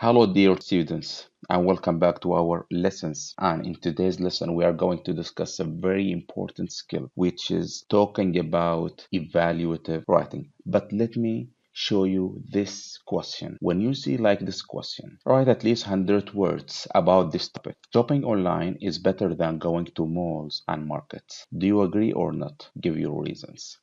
Hello, dear students, and welcome back to our lessons. And in today's lesson, we are going to discuss a very important skill, which is talking about evaluative writing. But let me show you this question. When you see like this question, write at least 100 words about this topic. Shopping online is better than going to malls and markets. Do you agree or not? Give your reasons.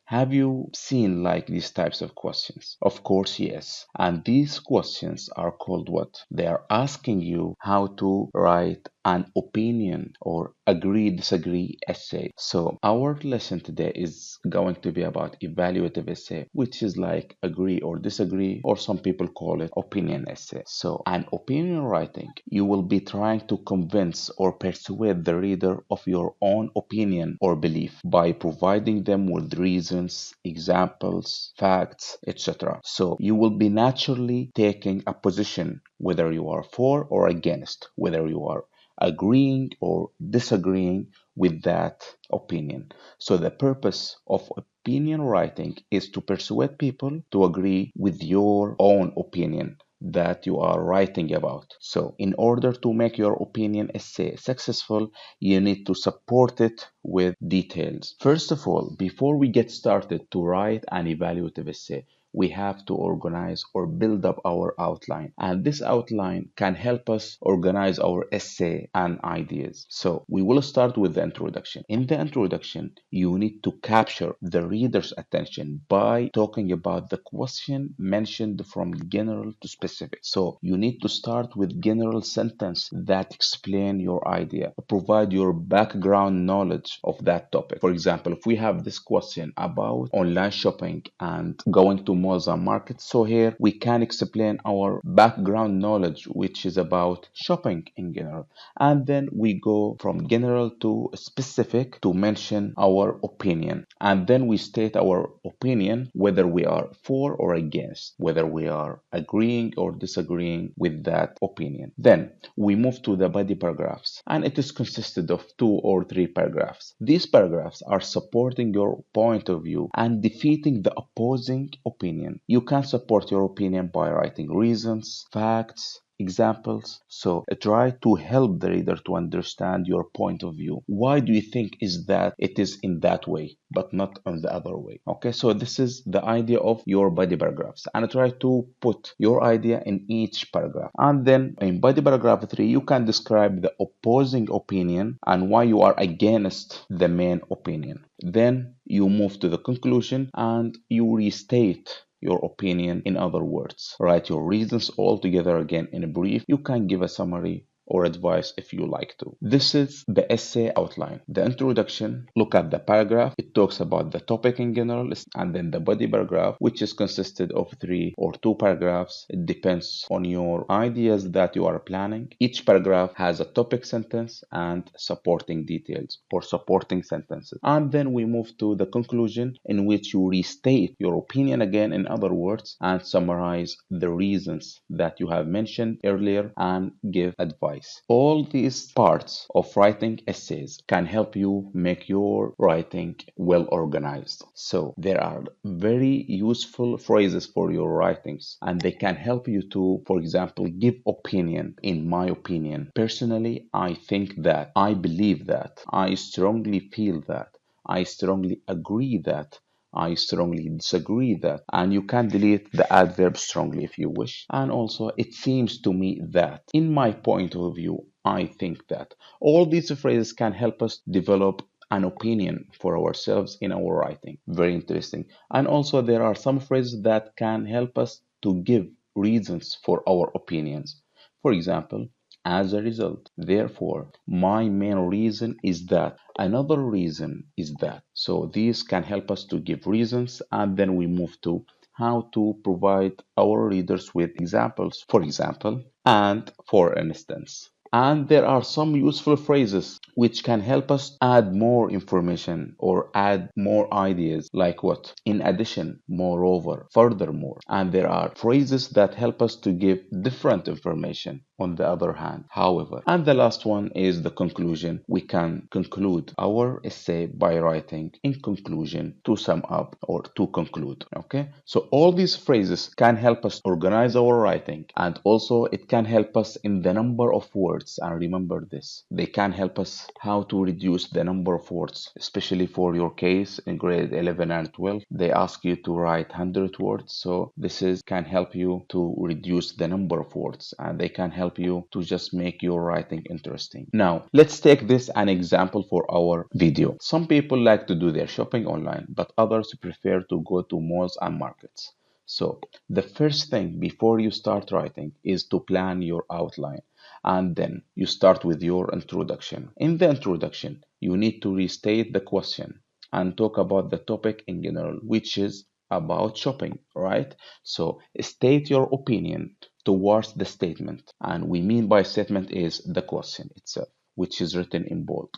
Have you seen like these types of questions? Of course, yes. And these questions are called what? They are asking you how to write an opinion or agree disagree essay. So our lesson today is going to be about evaluative essay, which is like agree or disagree, or some people call it opinion essay. So an opinion writing, you will be trying to convince or persuade the reader of your own opinion or belief by providing them with reasons, examples, facts, etc. So you will be naturally taking a position, whether you are for or against, whether you are agreeing or disagreeing with that opinion. So the purpose of opinion writing is to persuade people to agree with your own opinion that you are writing about. So in order to make your opinion essay successful, you need to support it with details. First of all, before we get started to write an evaluative essay, we have to organize or build up our outline. And this outline can help us organize our essay and ideas. So we will start with the introduction. In the introduction, you need to capture the reader's attention by talking about the question mentioned from general to specific. So you need to start with general sentence that explain your idea, provide your background knowledge of that topic. For example, if we have this question about online shopping and going to malls and markets, so here we can explain our background knowledge, which is about shopping in general, and then we go from general to specific to mention our opinion, and then we state our opinion, whether we are for or against, whether we are agreeing or disagreeing with that opinion. Then we move to the body paragraphs, and it is consisted of 2 or 3 paragraphs. These paragraphs are supporting your point of view and defeating the opposing opinion. You can support your opinion by writing reasons, facts, examples. So try to help the reader to understand your point of view. Why do you think is that it is in that way but not on the other way? Okay, so this is the idea of your body paragraphs, and try to put your idea in each paragraph. And then in body paragraph 3, you can describe the opposing opinion and why you are against the main opinion. Then you move to the conclusion and you restate your opinion in other words. Write your reasons all together again in a brief. You can give a summary or advice if you like to. This is the essay outline. The introduction, look at the paragraph. It talks about the topic in general, and then the body paragraph, which is consisted of 3 or 2 paragraphs. It depends on your ideas that you are planning. Each paragraph has a topic sentence and supporting details or supporting sentences. And then we move to the conclusion, in which you restate your opinion again in other words and summarize the reasons that you have mentioned earlier and give advice. All these parts of writing essays can help you make your writing well organized. So there are very useful phrases for your writings, and they can help you to, for example, give opinion. In my opinion, personally, I think that, I believe that, I strongly feel that, I strongly agree that, I strongly disagree that, and you can delete the adverb strongly if you wish. And also, it seems to me that, in my point of view, I think that. All these phrases can help us develop an opinion for ourselves in our writing. Very interesting. And also, there are some phrases that can help us to give reasons for our opinions. For example, as a result, therefore, my main reason is that, another reason is that. So these can help us to give reasons, and then we move to how to provide our readers with examples. For example, and for instance. And there are some useful phrases which can help us add more information or add more ideas, like what? In addition, moreover, furthermore. And there are phrases that help us to give different information on the other hand. However, and the last one is the conclusion. We can conclude our essay by writing in conclusion, to sum up or to conclude. Okay, so all these phrases can help us organize our writing, and also it can help us in the number of words. And remember this, they can help us how to reduce the number of words, especially for your case in grade 11 and 12. They ask you to write 100 words, so this is can help you to reduce the number of words, and they can help you to just make your writing interesting. Now let's take this an example for our video. Some people like to do their shopping online, but others prefer to go to malls and markets. So the first thing before you start writing is to plan your outline, and then you start with your introduction. In the introduction, you need to restate the question and talk about the topic in general, which is about shopping, right? So state your opinion towards the statement, and we mean by statement is the question itself, which is written in bold.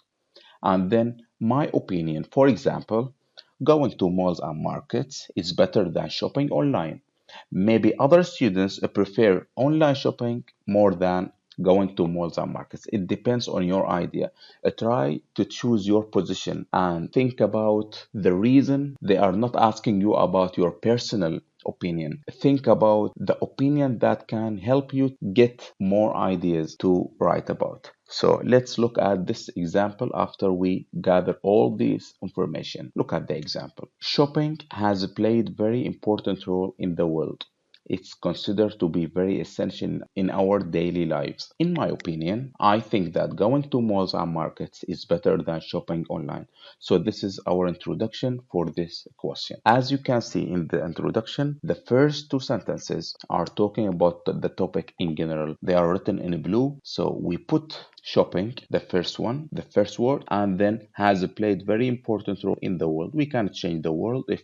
And then my opinion, for example, going to malls and markets is better than shopping online. Maybe other students prefer online shopping more than going to malls and markets. It depends on your idea. Try to choose your position and think about the reason. They are not asking you about your personal opinion. Think about the opinion that can help you get more ideas to write about. So let's look at this example after we gather all this information. Look at the example. Shopping has played very important role in the world. It's considered to be very essential in our daily lives. In my opinion, I think that going to malls and markets is better than shopping online. So this is our introduction for this question. As you can see in the introduction, the first two sentences are talking about the topic in general. They are written in blue. So we put shopping, the first one, the first word, and then has played very important role in the world. We can change the world if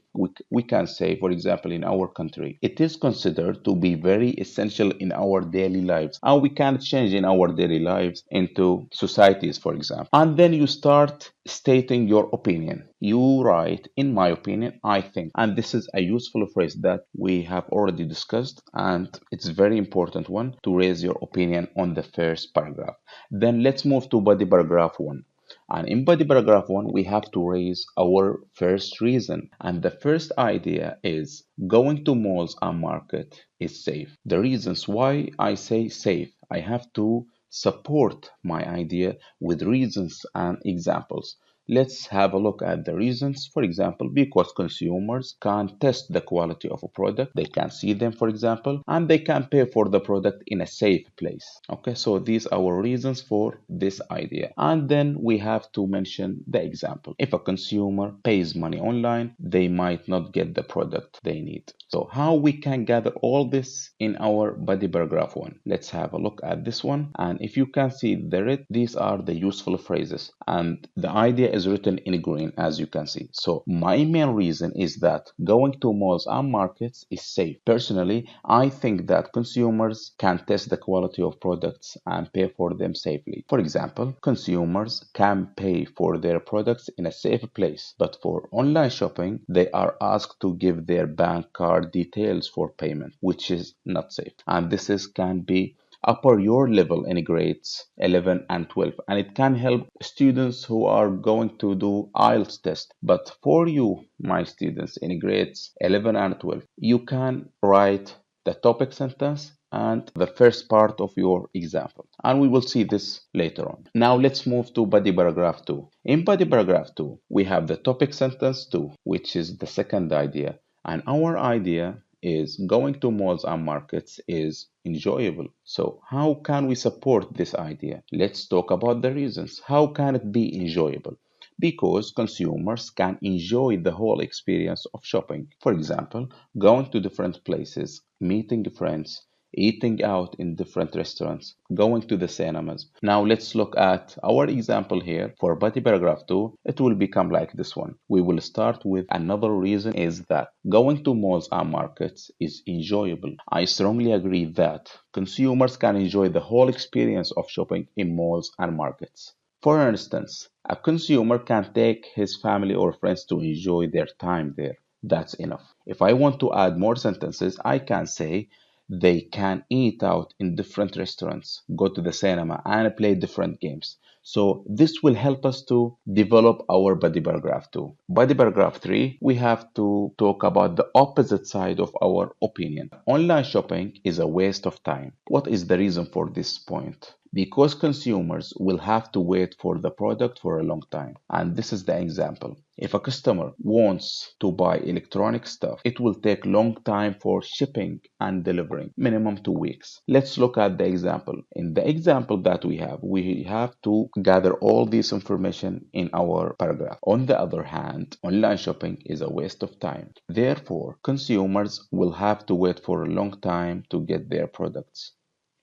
we can say, for example, in our country, it is considered to be very essential in our daily lives, and we can change in our daily lives into societies, for example. And then you start stating your opinion. You write, in my opinion, I think. And this is a useful phrase that we have already discussed, and it's a very important one to raise your opinion on the first paragraph. Then let's move to body paragraph 1. And in body paragraph 1, we have to raise our first reason. And the first idea is going to malls and market is safe. The reasons why I say safe, I have to support my idea with reasons and examples. Let's have a look at the reasons. For example, because consumers can test the quality of a product, they can see them, for example, and they can pay for the product in a safe place. Okay, so these are our reasons for this idea. And then we have to mention the example. If a consumer pays money online, they might not get the product they need. So how we can gather all this in our body paragraph 1? Let's have a look at this one. And if you can see the red, these are the useful phrases, and the idea is written in green, as you can see. So my main reason is that going to malls and markets is safe. Personally, I think that consumers can test the quality of products and pay for them safely. For example, consumers can pay for their products in a safe place, but for online shopping, they are asked to give their bank card details for payment, which is not safe. And this can be upper your level in grades 11 and 12, and it can help students who are going to do IELTS test. But for you, my students in grades 11 and 12, you can write the topic sentence and the first part of your example, and we will see this later on. Now let's move to body paragraph 2. In body paragraph 2, we have the topic sentence 2, which is the second idea, and our idea is going to malls and markets is enjoyable. So how can we support this idea? Let's talk about the reasons. How can it be enjoyable? Because consumers can enjoy the whole experience of shopping. For example, going to different places, meeting friends, eating out in different restaurants, going to the cinemas. Now let's look at our example here. For body paragraph 2, it will become like this one. We will start with another reason is that going to malls and markets is enjoyable. I strongly agree that consumers can enjoy the whole experience of shopping in malls and markets. For instance, a consumer can take his family or friends to enjoy their time there. That's enough. If I want to add more sentences, I can say They can eat out in different restaurants, go to the cinema, and play different games. So this will help us to develop our body paragraph 2. Body paragraph 3, we have to talk about the opposite side of our opinion. Online shopping is a waste of time. What is the reason for this point? Because consumers will have to wait for the product for a long time. And this is the example. If a customer wants to buy electronic stuff, it will take long time for shipping and delivering, minimum 2 weeks. Let's look at the example. In the example that we have to gather all this information in our paragraph. On the other hand, online shopping is a waste of time. Therefore, consumers will have to wait for a long time to get their products.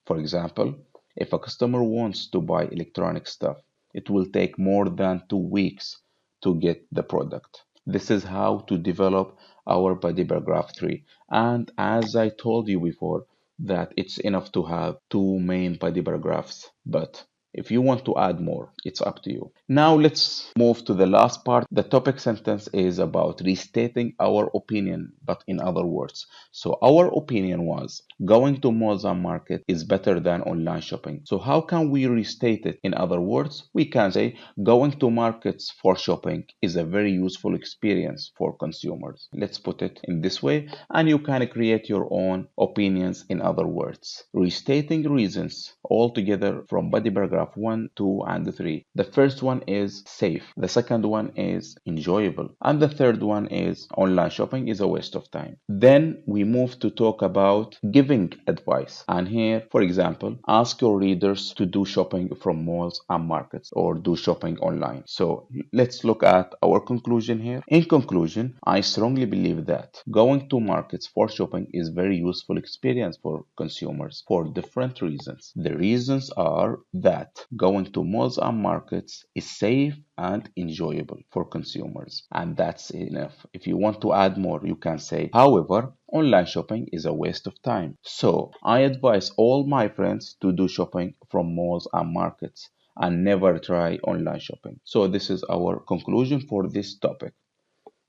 For example, if a customer wants to buy electronic stuff, it will take more than 2 weeks to get the product. This is how to develop our body paragraph 3. And as I told you before, that it's enough to have 2 main body paragraphs, but if you want to add more, it's up to you. Now let's move to the last part. The topic sentence is about restating our opinion, but in other words. So our opinion was going to malls and market is better than online shopping. So how can we restate it? In other words, we can say going to markets for shopping is a very useful experience for consumers. Let's put it in this way, and you can create your own opinions in other words. Restating reasons all together from body paragraph 1, 2, and 3. The first one is safe. The second one is enjoyable. And the third one is online shopping is a waste of time. Then we move to talk about giving advice. And here, for example, ask your readers to do shopping from malls and markets or do shopping online. So let's look at our conclusion here. In conclusion, I strongly believe that going to markets for shopping is very useful experience for consumers for different reasons. The reasons are that going to malls and markets is safe and enjoyable for consumers, and that's enough. If you want to add more, you can say, however, online shopping is a waste of time. So I advise all my friends to do shopping from malls and markets and never try online shopping. So this is our conclusion for this topic.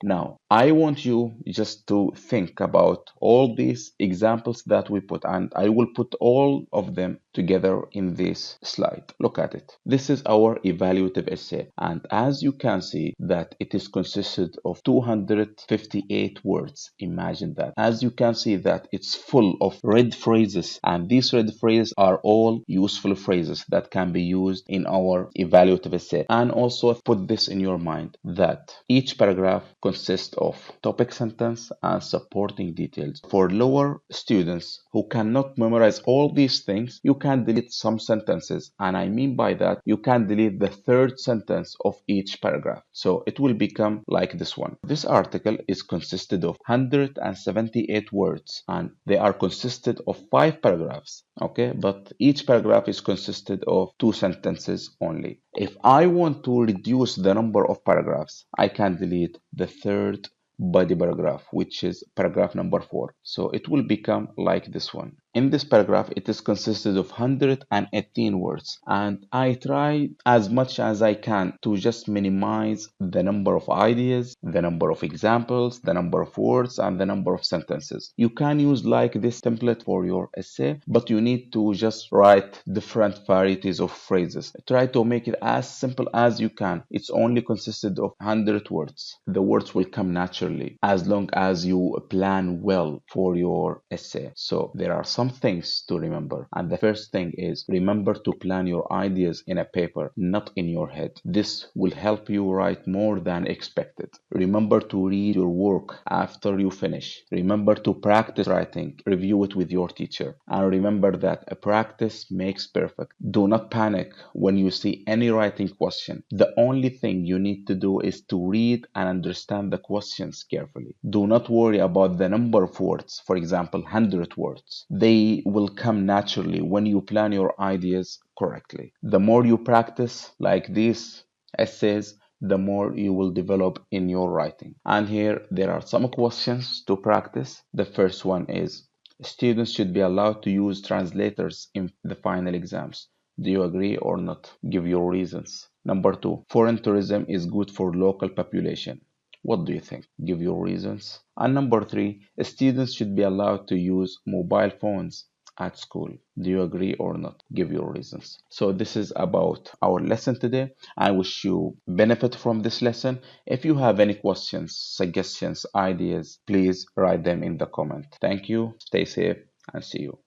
Now, I want you just to think about all these examples that we put, and I will put all of them together in this slide. Look at it. This is our evaluative essay, and as you can see that it is consisted of 258 words. Imagine that. As you can see that it's full of red phrases, and these red phrases are all useful phrases that can be used in our evaluative essay. And also put this in your mind that each paragraph consists of topic sentence and supporting details. For lower students who cannot memorize all these things, you can delete some sentences, and I mean by that you can delete the third sentence of each paragraph. So it will become like this one. This article is consisted of 178 words, and they are consisted of 5 paragraphs. Okay, but each paragraph is consisted of 2 sentences only. If I want to reduce the number of paragraphs, I can delete the third body paragraph, which is paragraph number 4. So it will become like this one. In this paragraph, it is consisted of 118 words, and I try as much as I can to just minimize the number of ideas, the number of examples, the number of words, and the number of sentences. You can use like this template for your essay, but you need to just write different varieties of phrases. Try to make it as simple as you can. It's only consisted of 100 words. The words will come naturally as long as you plan well for your essay. So there are some things to remember, and the first thing is remember to plan your ideas in a paper, not in your head. This will help you write more than expected. Remember to read your work after you finish. Remember to practice writing, review it with your teacher, and remember that a practice makes perfect. Do not panic when you see any writing question. The only thing you need to do is to read and understand the questions carefully. Do not worry about the number of words, for example 100 words. They will come naturally when you plan your ideas correctly. The more you practice like these essays, the more you will develop in your writing. And here there are some questions to practice. The first one is, students should be allowed to use translators in the final exams. Do you agree or not? Give your reasons. Number 2, foreign tourism is good for local population. What do you think? Give your reasons. And number three, students should be allowed to use mobile phones at school. Do you agree or not? Give your reasons. So this is about our lesson today. I wish you benefit from this lesson. If you have any questions, suggestions, ideas, please write them in the comment. Thank you. Stay safe and see you.